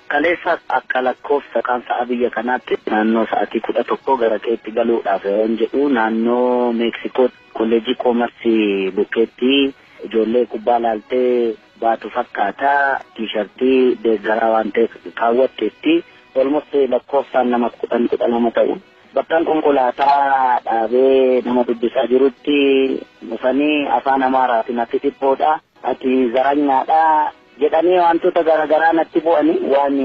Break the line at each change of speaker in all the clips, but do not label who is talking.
Kaleessa akka lakkoofsa qaamsa biyya kanaatti naannoo sa'aatii 11 gara keetti galuudhaaf yoon jedhu naannoo Meeksikoo kolleejii koomarsii bukkeetti ijoollee kubbaa laaltee baatu fakkaata tiishartii deeggaraa waan ta'eef kaawwatteetti almost lakkoofsaan nama 10 ta'u. Bakkaan konkolaataa dhaabee nama dubbisaa jirutti dhufanii afaan Amaaraatiin natti dhiphoodha ati zaranyaadha jedhanii wantoota garaagaraa natti bu'anii waan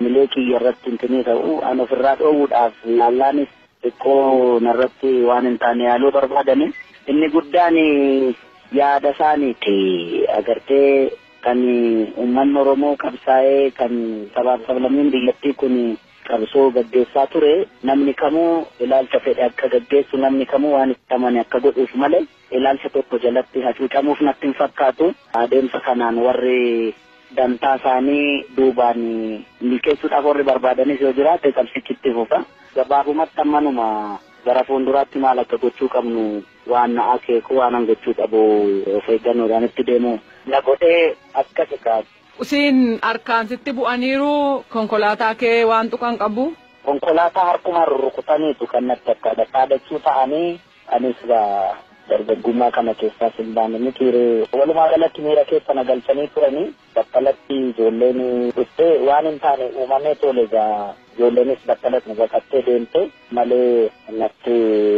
milee kiyya irratti hintinii ta'u an ofirraa dhoowwuudhaaf laallaanis xiqqoo narratti waan hin taane yaaluu barbaadani. Inni guddaan yaada isaaniiti agartee kan uummanni Oromoo qabsaa'ee kan sabaaf sablammiin biyyattii kun qabsoo gaggeessaa ture namni kamuu ilaalcha fedhe akka gaggeessu namni kamuu waan itti amane akka godhuuf malee ilaalcha tokko jalatti hacuucamuuf natti hin fakkaatu. Adeemsa kanaan warri dantaa isaanii duubaan milkeessuudhaaf warri barbaadanis yoo jiraate qabsichitti fufa. Gabaabumatti ammanuma gara fuulduraatti maal akka gochuu qabnu waan na akeeku waan gochuu qabu of eeggannoodhaan itti deemu na godhee akka xiqqaatu.
Usiin harkaan sitti bu'aniiru konkolaataa kee waan tuqan qabu?
Konkolaataa harkumaan rurrukutaniitu kan natti akka dhaadachuu ta'anii anis dargaggummaa kana keessaa hin baane ni ture. Walumaa galatti miira keessa na galchanii turanii battalatti ijoolleen dhuftee waan hin taane uumamee tole egaa ijoolleenis battalatti baqattee deemte malee natti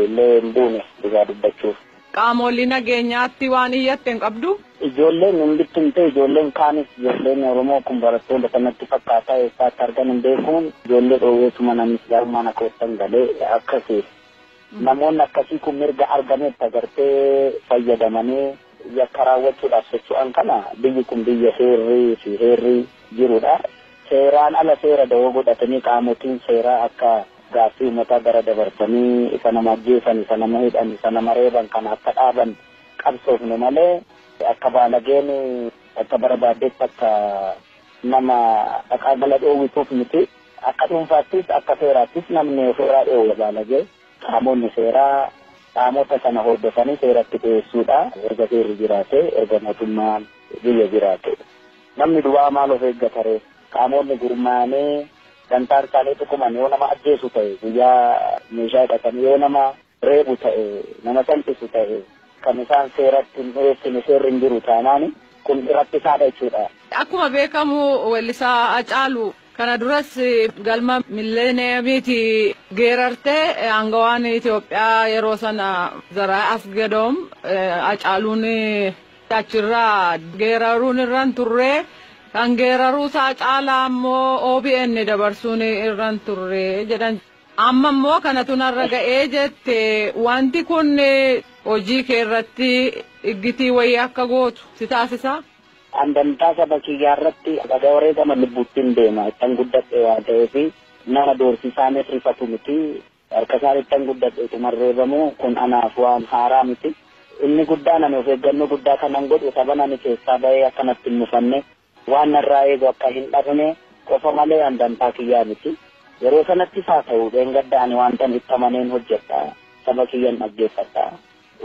illee hin buune dhugaa dubbachuuf.
Qaamolli nageenyaatti waan iyyatte hin qabdu?
Ijoolleen hin bittimte ijoolleen kaanis ijoolleen Oromoo kun barattoota kanatti fakkaataa eessaatti argan hin beekuun ijoollee dhoowweetuma namnis gaarumaan akka wattan galee akkasii. Namoonni akkasii kun mirga argametti agartee fayyadamanii yakka raawwachuudhaaf socho'an kana biyyi kun biyya heerri jirudha. Seeraan ala seera dawoo godhatanii qaamotiin seeraa akka gaaffii uummataa gara dabarsanii isa nama ajjeesan isa nama hidhan isa nama reeban kana akka dhaaban qabsoofne malee akka baalageen akka barbaaddetti akka nama dhaqaa gala dhoowwituuf miti. Akka dhuunfaattis akka seeraattis namni ofirraa dhoowwa baalagee. Qaamonni seeraa qaamota sana hordofanii seeratti dhiyeessuudha. Erga seerri jiraate erga mootummaan biyya jiraate namni duwwaa maal of eeggatare qaamonni gurmaa'anii dantaa harkaalee tuquman yoo nama ajjeesu ta'e guyyaa meeshaa hidhatanii yoo nama reebu ta'e nama salphisu ta'e kan isaan seeratti hin dhiyeessine seerri hin jiru taanaan kun rakkisaadha jechuudha.
Akkuma beekamu weellisaa Hacaaluu kana duras galma milleeniyamiiti geerartee aangawaan Itoophiyaa yeroo sana Zaraa Asgedoom Hacaaluun achirraa geeraruun irraan turre kan geeraruusaa caalaa ammoo OBN dabarsuun irraan turre jedhan. Amma immoo kanatu narra ga'ee jette wanti kun hojii kee irratti iggitii wayii akka gootu si taasisa?
Andantaa saba kiyyaa irratti dhagaa wareegama lubbuuttiin deema ittan guddadhe waan ta'eef nama doorsisaanis rifatu miti harka isaan ittan guddadhe tumarreebamu kun anaaf waan haaraa miti. Inni guddaan ani of eeggannoo guddaa kanan godhu saban ani keessaa bahee akkanatti hin mufanne waan narraa eegu akka hin dhabne qofa malee andantaa kiyyaa miti. Yeroo sanatti haa ta'u dheengadda ani waantan itti amaneen hojjedha saba kiyyan dhaggeeffadha.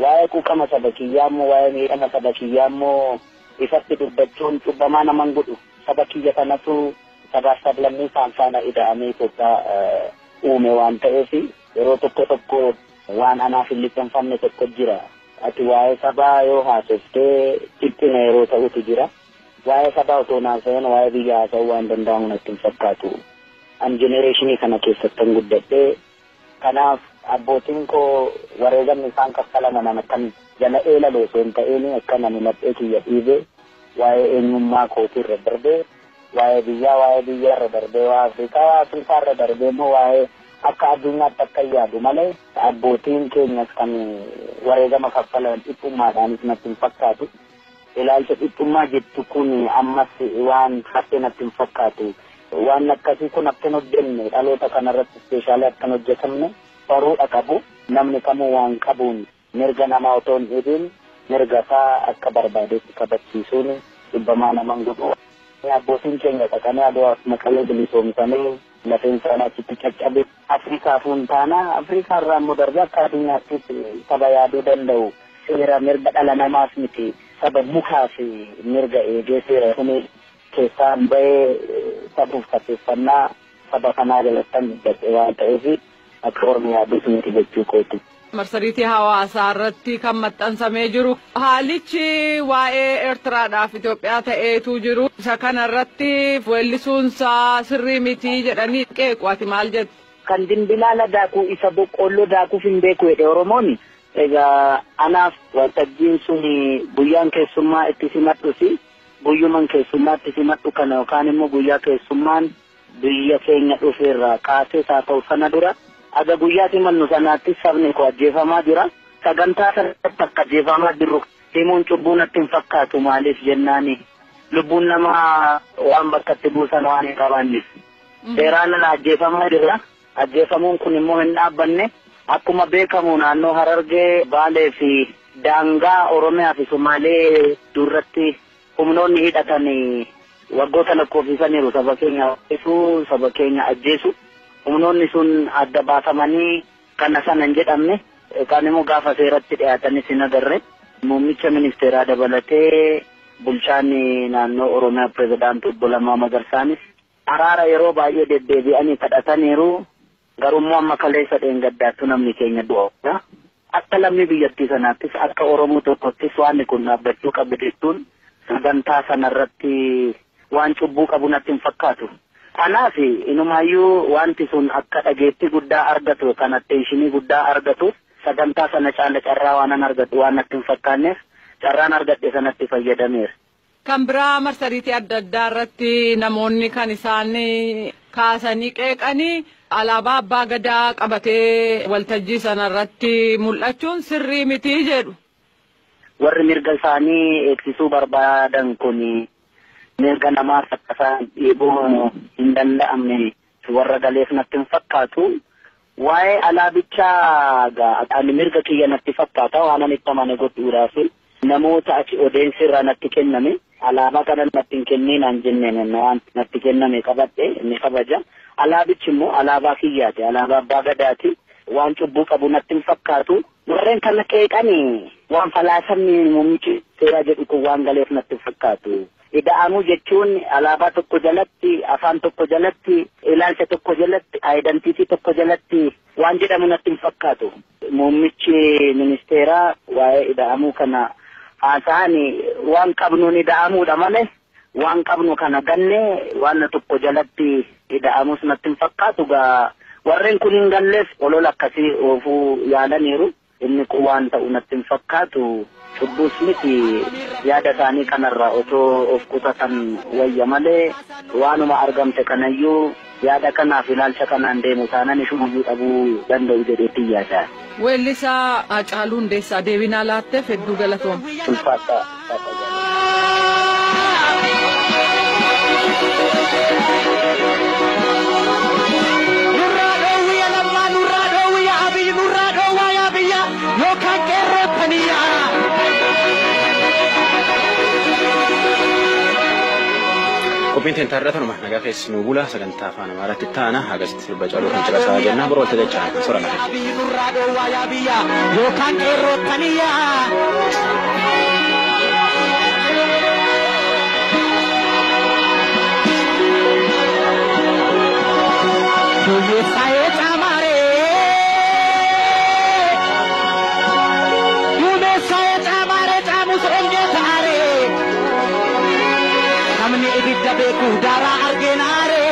Waa'ee quuqama saba kiyyaa immoo waa'ee miidhama saba kiyyaa immoo ifatti dubbachuun cubbamaa naman godhu saba kiyya kanatu sabaaf sablammii faana ida'amee Itoophiyaa uume waan ta'eef yeroo tokko waan anaaf hin liqeeffamne tokko jira. Ati waa'ee sabaa yoo haasoftee dhiphina yeroo ta'utu jira. Waa'ee sabaa otoo naasa'een waa'ee biyya haasa'uu waan danda'amu natti hin fakkaatu. An jenereeshinii kana keessattan guddadhee kanaaf abbootiin koo wareegamni isaan kaffalaman akkan jala eelaloo osoo hin ta'een akka namni laphee kiyya dhiibee waa'ee eenyummaa kootii irra darbee waa'ee biyyaa irra darbee waa'ee Afrikaa irra darbee immoo waa'ee akka addunyaatti akka yaadu malee abbootiin keenyas kan wareegama kaffalan dhiphummaadhaanis natti hin fakkaatu. Ilaalcha dhiphummaa jettu kun ammas waan hafe natti hin fakkaatu. Waan akkasii kun akkan hojjenne dhaloota kanarratti ispeeshaalii akkan hojjetamne baruudha qabu. Namni kamuu waan qabuun mirga namaa otoo hin dhiibin mirga isaa akka barbaadetti kabachiisuun dhibbamaa naman godhu. Abbootiin keenya dhaqanii Aduwaaf Maqalee bilisoomsanii lafeen isaanii achitti caccabe. Afrikaafuun taana Afrikaa irraa immoo darbee akka addunyaattis saba yaaduu danda'u seera mirga dhala namaas miti saba mukaa fi mirga eegee seera humee keessaan bahee sabuuf tateeffannaa saba kanaa jalattan guddate waan ta'eef akka Oromiyaa bisimiti jechuu kooti.
Marsariitii hawaasaa irratti kan maxxansamee jiru haalichi waa'ee Eertiraadhaaf Itoophiyaa ta'eetu jiru isa kana irratti weellisuunsaa sirrii mitii jedhanii qeequ ati maal jettu?
Kan dimbilaala daakuu isa boqqolloo daakuuf hin beeku jedhe Oromooni. Egaa anaaf waltajjiin sun guyyaan keessummaa itti simadhusi guyyuman keessummaa itti simadhu kana yookaan immoo guyyaa keessummaan biyya keenya dhufeerraa kaasee haa ta'u sana dura aga guyyaa simannu sanaatti sabni koo ajjeefamaa jira. Sagantaa sanatti akka ajjeefamaa jirru himuun cubbuu natti hin fakkaatu maaliif jennaani lubbuun namaa waan bakkatti buusan waan hin qabaanneef. Seeraan ala ajjeefamaa jira. Ajjeefamuun kun immoo hin dhaabbanne. Akkuma beekamu naannoo Harargee Baalee fi daangaa Oromiyaa fi Somaalee duratti humnoonni hidhatanii waggoota lakkoofsisaniiru saba keenya ajjeesuu saba keenya ajjeesu. Humnoonni sun adda baafamanii kana sana hin jedhamne yookaan immoo gaafa seeratti dhiyaatanis hin agarre. Muummicha ministeeraa dabalatee bulchaan naannoo Oromiyaa pirezidaantii Obbo Lammaa Magarsaanis araara yeroo baay'ee deddeebi'anii kadhataniiru. Garummaa amma kaleessa dheengaddaattu namni keenya du'a. Akka lammii biyyattii sanaattis akka Oromoo tokkottis waan kun dhaabbachuu qabu jechuun sagantaa sanarratti waan cubbuu qabu natti hin fakkaatu. Kanaaf inumaayyuu wanti sun akka dhageettii guddaa argatu kan atteenshinii guddaa argatu sagantaa sana caala carraa waan argatu waan natti hin fakkaanneef carraan argadhe sanatti fayyadameera.
Kan biraa marsariitii adda addaa irratti namoonni kan isaan kaasanii qeeqanii alaabaa abbaa gadaa qabatee waltajjii sana irratti mul'achuun sirrii mitii jedhu.
Warri mirga isaanii eegsisuu barbaadan kun mirga namaa sakkasaan dhiibuu hin danda'amne warra galeef natti hin fakkaatu. Waa'ee alaabichaa ani mirga kiyya natti fakkaata waan ani itti amane godhuudhaaf namoota achi odeensi irraa natti kenname alaabaa kana natti hin kenninaan jenneen waan natti kenname qabadhe inni kabaja. Alaabichi immoo alaabaa kiyyaati alaabaa abbaa gadaati waan cubbuu qabu natti hin fakkaatu. Warreen kana qeeqanii waan falaasamni muummichi seeraa jedhu kun waan galeef natti hin fakkaatu. Ida'amuu jechuun alaabaa tokko jalatti afaan tokko jalatti ilaalcha tokko jalatti aayidantiitii tokko jalatti waan jedhamu natti hin fakkaatu. Muummichi ministeeraa waa'ee ida'amuu kana haasa'an waan qabnuun ida'amuudha malee waan qabnu kana ganne waan tokko jalatti ida'amuus natti hin fakkaatu. Warreen kun hin galleef olola akkasii oofuu yaalaniiru. Inni kun waan ta'u natti hin fakkaatu. Cubbuus miti yaada isaanii kanarraa otoo of qusatan wayya malee waanuma argamte kanayyuu yaada kanaaf ilaalcha kanaan deemu taanaan ishumayyuu dhabuu danda'u jedheetti yaada.
Weellisaa Haacaaluu Hundeessaa deebinaa laatteef hedduu galatooma.
Ulfaata.
Qophiin tentarratanuma nagaa keessi nu bula sagantaa afaan Amaaraatti taana agasitti sirba Haacaaluu kan caqasaa jenna biroo walitti dachaa sora
beku dara argenare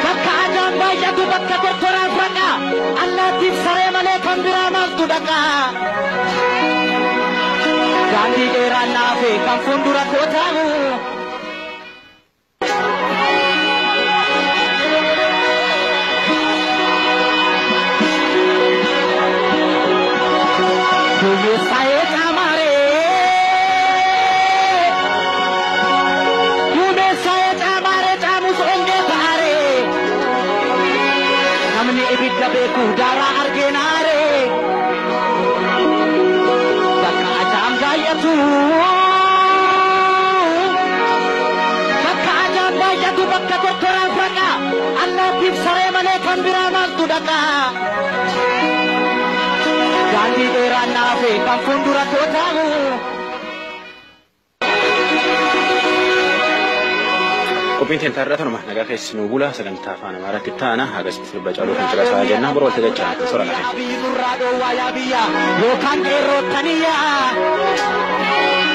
baka adam bayatu baka kortoran fraka Allah tif sare male kambira mal tudaka gandhi era nafe kam fundura kotamu beku dara argenare baka adam bayatu baka kortoran fraka Allah tif sare male kambira mal tudaka gandhi kan fuuldura tootamu.
Qophiin teenya irraa tanuma nagaa keessi nu bula sagantaa afaan Amaaraatti taana hagasitti sirba caaluu kan caqasaa jenna boroo walitti dacha'an sora lafe.
Yookaan qeerroottaniyyaa.